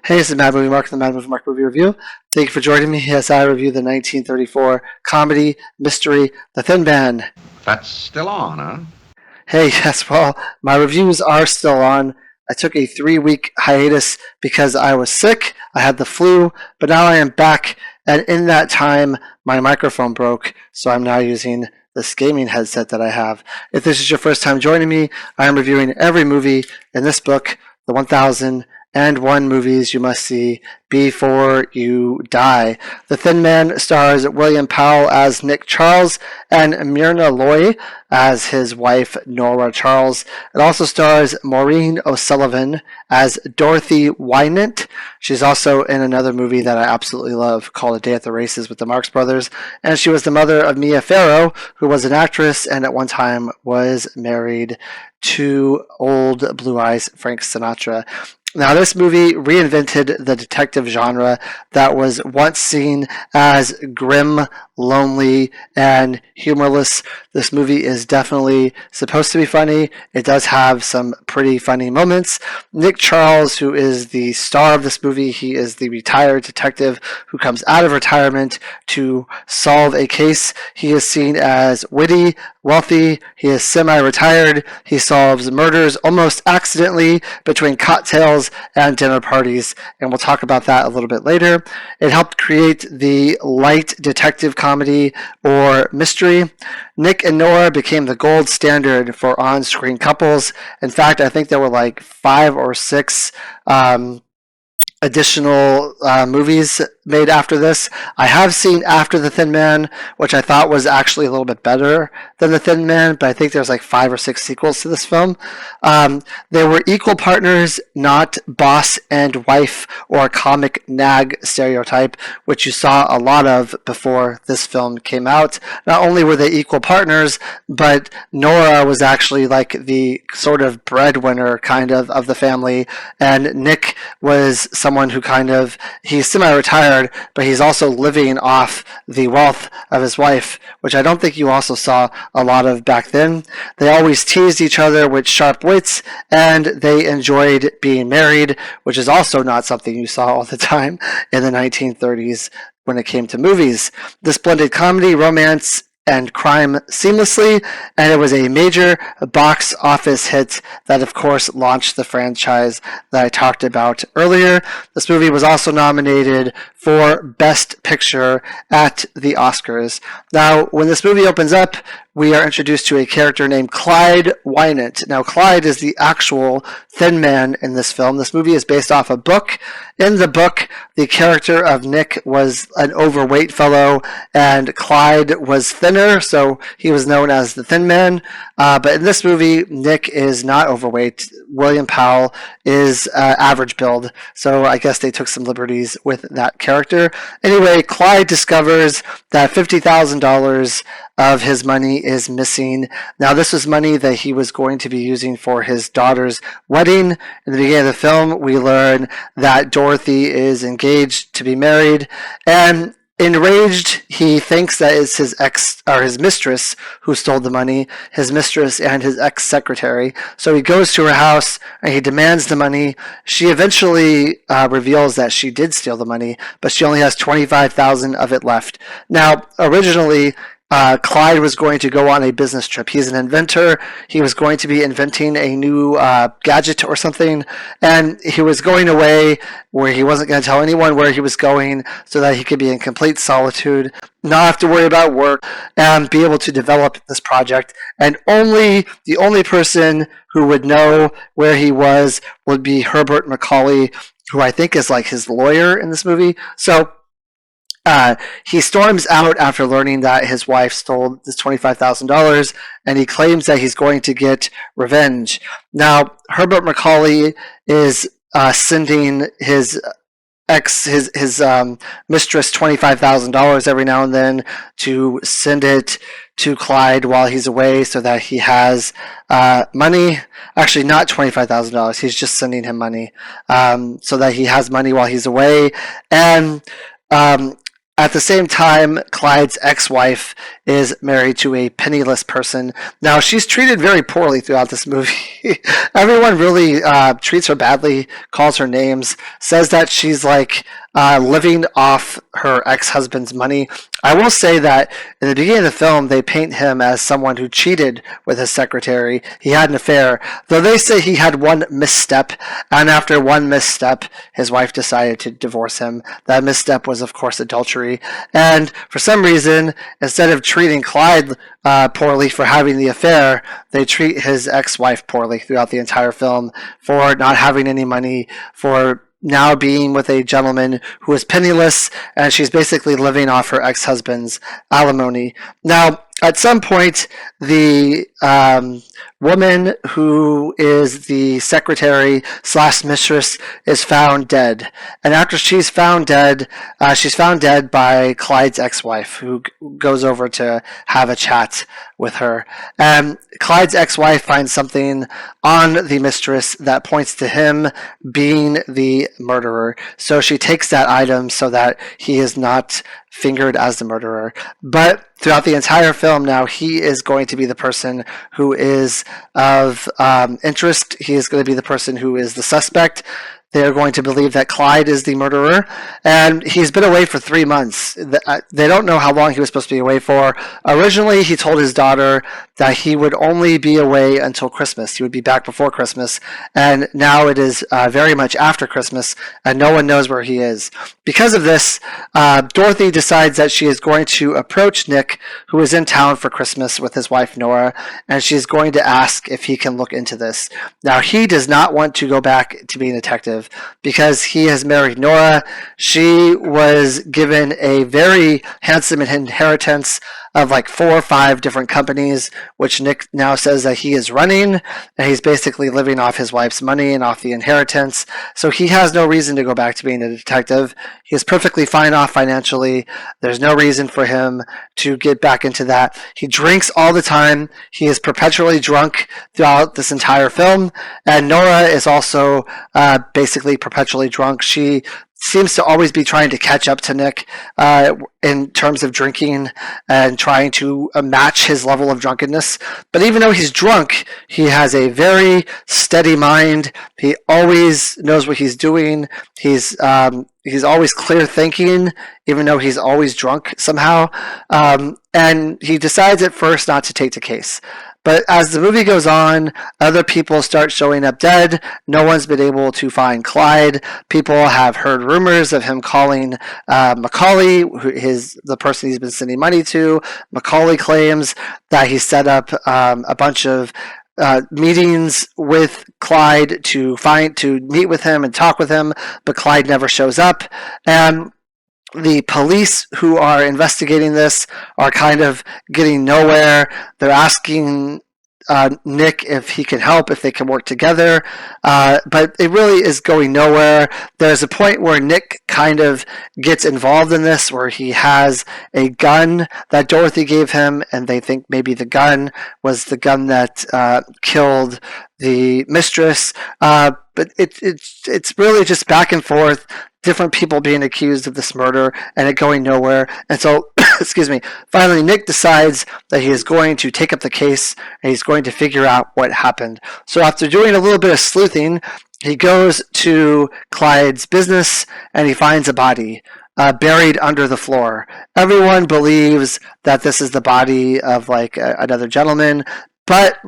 Hey, this is Mad Movie Mark, the Mad Movie Mark Movie Review. Thank you for joining me as I review the 1934 comedy mystery, The Thin Man. That's still on, huh? Hey, yes, well, my reviews are still on. I took a 3-week hiatus because I was sick. I had the flu, but now I am back, and in that time, my microphone broke, so I'm now using this gaming headset that I have. If this is your first time joining me, I am reviewing every movie in this book, The 1001 Movies You Must See Before You Die. The Thin Man stars William Powell as Nick Charles and Myrna as his wife Nora Charles. It also stars Maureen O'Sullivan as Dorothy Wynant. She's also in another movie that I absolutely love called A Day at the Races with the Marx Brothers. And she was the mother of Mia Farrow, who was an actress and at one time was married to old Blue Eyes Frank Sinatra. Now, this movie reinvented the detective genre that was once seen as grim, lonely, and humorless. This movie is definitely supposed to be funny. It does have some pretty funny moments. Nick Charles, who is the star of this movie, he is the retired detective who comes out of retirement to solve a case. He is seen as witty, wealthy, he is semi-retired, he solves murders almost accidentally between cocktails and dinner parties, and we'll talk about that a little bit later. It helped create the light detective comedy or mystery. Nick and Nora became the gold standard for on-screen couples. In fact, I think there were like 5 or 6 additional movies made after this. I have seen After the Thin Man, which I thought was actually a little bit better than The Thin Man, but I think there's like 5 or 6 sequels to this film. They were equal partners, not boss and wife or comic nag stereotype, which you saw a lot of before this film came out. Not only were they equal partners, but Nora was actually like the sort of breadwinner kind of the family, and Nick was someone who he's semi-retired, but he's also living off the wealth of his wife, which I don't think you also saw a lot of back then. They always teased each other with sharp wits, and they enjoyed being married, which is also not something you saw all the time in the 1930s when it came to movies. This blended comedy, romance, and crime seamlessly, and it was a major box office hit that of course launched the franchise that I talked about earlier. This movie was also nominated for Best Picture at the Oscars. Now, when this movie opens up, we are introduced to a character named Clyde Wynant. Now, Clyde is the actual Thin Man in this film. This movie is based off a book. In the book, the character of Nick was an overweight fellow, and Clyde was thinner, so he was known as the Thin Man. But in this movie, Nick is not overweight. William Powell is average build, so I guess they took some liberties with that character. Anyway, Clyde discovers that $50,000 of his money is missing. Now, this was money that he was going to be using for his daughter's wedding. In the beginning of the film, we learn that Dorothy is engaged to be married, and enraged, he thinks that it's his mistress who stole the money, his mistress and his ex-secretary. So he goes to her house and he demands the money. She eventually reveals that she did steal the money, but she only has $25,000 of it left. Now, originally, Clyde was going to go on a business trip. He's an inventor. He was going to be inventing a new gadget or something, and he was going away where he wasn't going to tell anyone where he was going so that he could be in complete solitude, not have to worry about work, and be able to develop this project. And the only person who would know where he was would be Herbert Macaulay, who I think is like his lawyer in this movie. So he storms out after learning that his wife stole this $25,000, and he claims that he's going to get revenge. Now, Herbert Macaulay is sending his mistress $25,000 every now and then to send it to Clyde while he's away so that he has money. Actually, not $25,000. He's just sending him money so that he has money while he's away. And At the same time, Clyde's ex-wife is married to a penniless person. Now, she's treated very poorly throughout this movie. Everyone really treats her badly, calls her names, says that she's like living off her ex-husband's money. I will say that in the beginning of the film, they paint him as someone who cheated with his secretary. He had an affair, though they say he had one misstep, and after one misstep, his wife decided to divorce him. That misstep was, of course, adultery. And for some reason, instead of treating Clyde poorly for having the affair, they treat his ex-wife poorly throughout the entire film for not having any money, for now being with a gentleman who is penniless, and she's basically living off her ex-husband's alimony. Now, at some point, the woman who is the secretary slash mistress is found dead. And after she's found dead by Clyde's ex-wife, who goes over to have a chat with her. And Clyde's ex-wife finds something on the mistress that points to him being the murderer. So she takes that item so that he is not fingered as the murderer. But throughout the entire film now, he is going to be the person who is of interest. He is going to be the person who is the suspect. They are going to believe that Clyde is the murderer, and he's been away for 3 months. They don't know how long he was supposed to be away for. Originally, he told his daughter that he would only be away until Christmas. He would be back before Christmas, and now it is very much after Christmas, and no one knows where he is. Because of this, Dorothy decides that she is going to approach Nick, who is in town for Christmas with his wife Nora, and she's going to ask if he can look into this. Now, he does not want to go back to being a detective because he has married Nora. She was given a very handsome inheritance of like 4 or 5 different companies, which Nick now says that he is running, and he's basically living off his wife's money and off the inheritance. So he has no reason to go back to being a detective. He is perfectly fine off financially. There's no reason for him to get back into that. He drinks all the time. He is perpetually drunk throughout this entire film, and Nora is also basically perpetually drunk. She seems to always be trying to catch up to Nick in terms of drinking and trying to match his level of drunkenness. But even though he's drunk, he has a very steady mind. He always knows what he's doing. He's always clear thinking, even though he's always drunk somehow. And he decides at first not to take the case. But as the movie goes on, other people start showing up dead. No one's been able to find Clyde. People have heard rumors of him calling Macaulay, the person he's been sending money to. Macaulay claims that he set up a bunch of meetings with Clyde to meet with him and talk with him, but Clyde never shows up. And the police who are investigating this are kind of getting nowhere. They're asking Nick if he can help, if they can work together, but it really is going nowhere. There's a point where Nick kind of gets involved in this, where he has a gun that Dorothy gave him, and they think maybe the gun was the gun that killed the mistress, but it's really just back and forth, different people being accused of this murder and it going nowhere. And so, excuse me, finally Nick decides that he is going to take up the case and he's going to figure out what happened. So after doing a little bit of sleuthing, he goes to Clyde's business and he finds a body buried under the floor. Everyone believes that this is the body of like another gentleman, but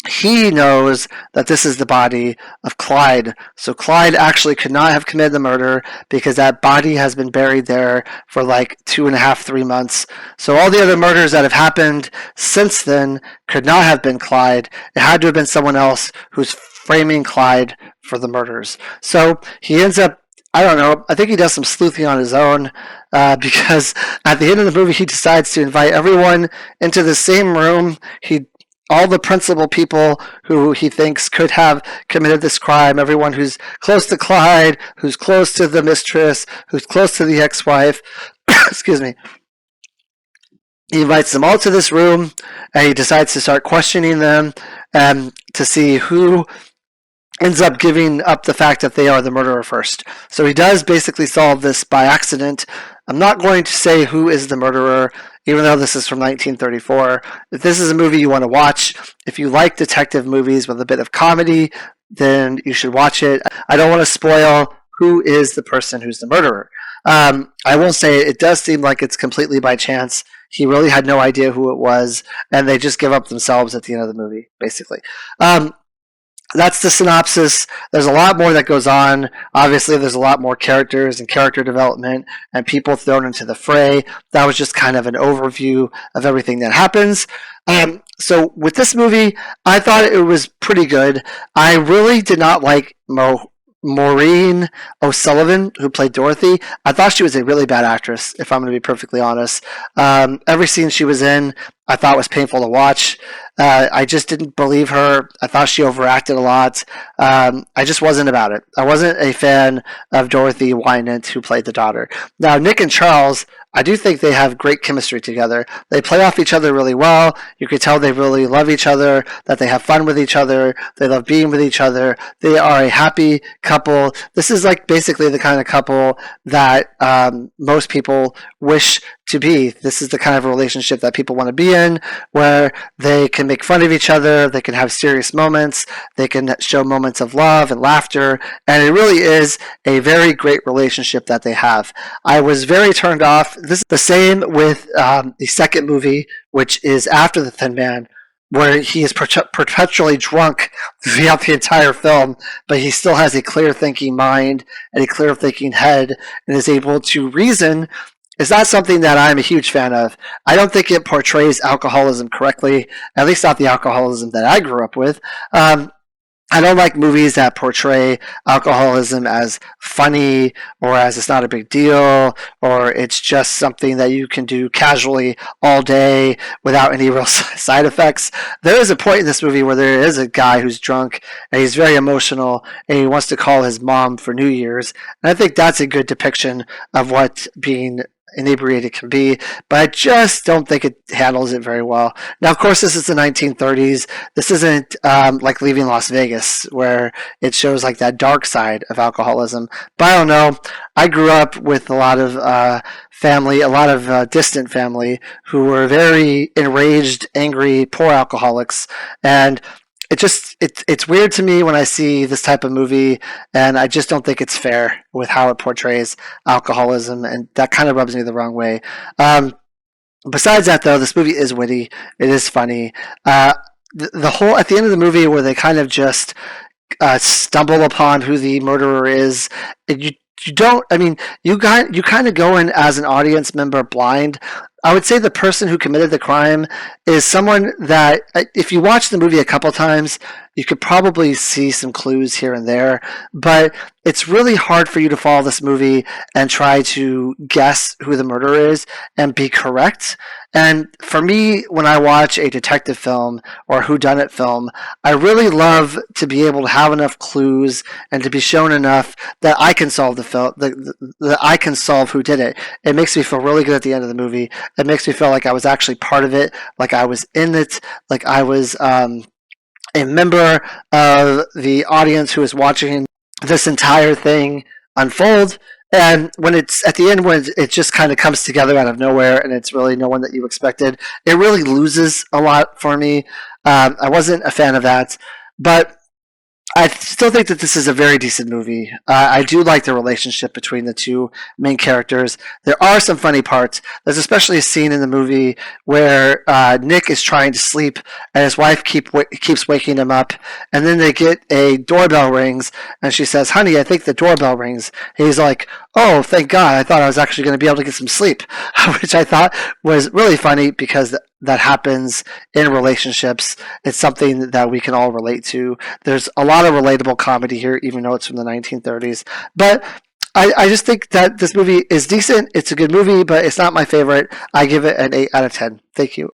he knows that this is the body of Clyde. So Clyde actually could not have committed the murder because that body has been buried there for like 2.5, 3 months. So all the other murders that have happened since then could not have been Clyde. It had to have been someone else who's framing Clyde for the murders. So he ends up, I don't know, I think he does some sleuthing on his own because at the end of the movie he decides to invite everyone into the same room. All the principal people who he thinks could have committed this crime, everyone who's close to Clyde, who's close to the mistress, who's close to the ex-wife, excuse me. He invites them all to this room, and he decides to start questioning them to see who ends up giving up the fact that they are the murderer first. So he does basically solve this by accident. I'm not going to say who is the murderer, even though this is from 1934. If this is a movie you want to watch, if you like detective movies with a bit of comedy, then you should watch it. I don't want to spoil who is the person who's the murderer. I will say it does seem like it's completely by chance. He really had no idea who it was, and they just give up themselves at the end of the movie, basically. That's the synopsis. There's a lot more that goes on. Obviously, there's a lot more characters and character development and people thrown into the fray. That was just kind of an overview of everything that happens. So with this movie, I thought it was pretty good. I really did not like Maureen O'Sullivan, who played Dorothy. I thought she was a really bad actress, if I'm going to be perfectly honest. Every scene she was in, I thought was painful to watch. I just didn't believe her. I thought she overacted a lot. I just wasn't about it. I wasn't a fan of Dorothy Whodunit, who played the daughter. Now, Nick and Charles, I do think they have great chemistry together. They play off each other really well. You can tell they really love each other, that they have fun with each other. They love being with each other. They are a happy couple. This is like basically the kind of couple that most people wish to be. This is the kind of relationship that people want to be in, where they can make fun of each other, they can have serious moments, they can show moments of love and laughter, and it really is a very great relationship that they have. I was very turned off. This is the same with the second movie, which is After the Thin Man, where he is perpetually drunk throughout the entire film, but he still has a clear thinking mind and a clear thinking head and is able to reason. Is not something that I'm a huge fan of. I don't think it portrays alcoholism correctly, at least not the alcoholism that I grew up with. I don't like movies that portray alcoholism as funny or as it's not a big deal or it's just something that you can do casually all day without any real side effects. There is a point in this movie where there is a guy who's drunk and he's very emotional and he wants to call his mom for New Year's. And I think that's a good depiction of what being inebriated can be, but I just don't think it handles it very well. Now, of course, this is the 1930s. This isn't like Leaving Las Vegas, where it shows like that dark side of alcoholism. But I don't know. I grew up with a lot of family, a lot of distant family who were very enraged, angry, poor alcoholics, and it's weird to me when I see this type of movie, and I just don't think it's fair with how it portrays alcoholism, and that kind of rubs me the wrong way. Besides that, though, this movie is witty. It is funny. The whole at the end of the movie where they kind of just stumble upon who the murderer is, you don't. I mean, you kind of go in as an audience member blind. I would say the person who committed the crime is someone that, if you watch the movie a couple times, you could probably see some clues here and there, but it's really hard for you to follow this movie and try to guess who the murderer is and be correct. And for me, when I watch a detective film or whodunit film, I really love to be able to have enough clues and to be shown enough that I can solve the film, that I can solve who did it. It makes me feel really good at the end of the movie. It makes me feel like I was actually part of it, like I was in it, like I was a member of the audience who is watching this entire thing unfold. And when it's at the end, when it just kind of comes together out of nowhere and it's really no one that you expected, it really loses a lot for me. I wasn't a fan of that, but I still think that this is a very decent movie. I do like the relationship between the two main characters. There are some funny parts. There's especially a scene in the movie where Nick is trying to sleep and his wife keeps waking him up. And then they get a doorbell rings and she says, "Honey, I think the doorbell rings." And he's like, "Oh, thank God. I thought I was actually going to be able to get some sleep," which I thought was really funny because that happens in relationships. It's something that we can all relate to. There's a lot of relatable comedy here, even though it's from the 1930s. But I just think that this movie is decent. It's a good movie, but it's not my favorite. I give it an 8 out of 10. Thank you.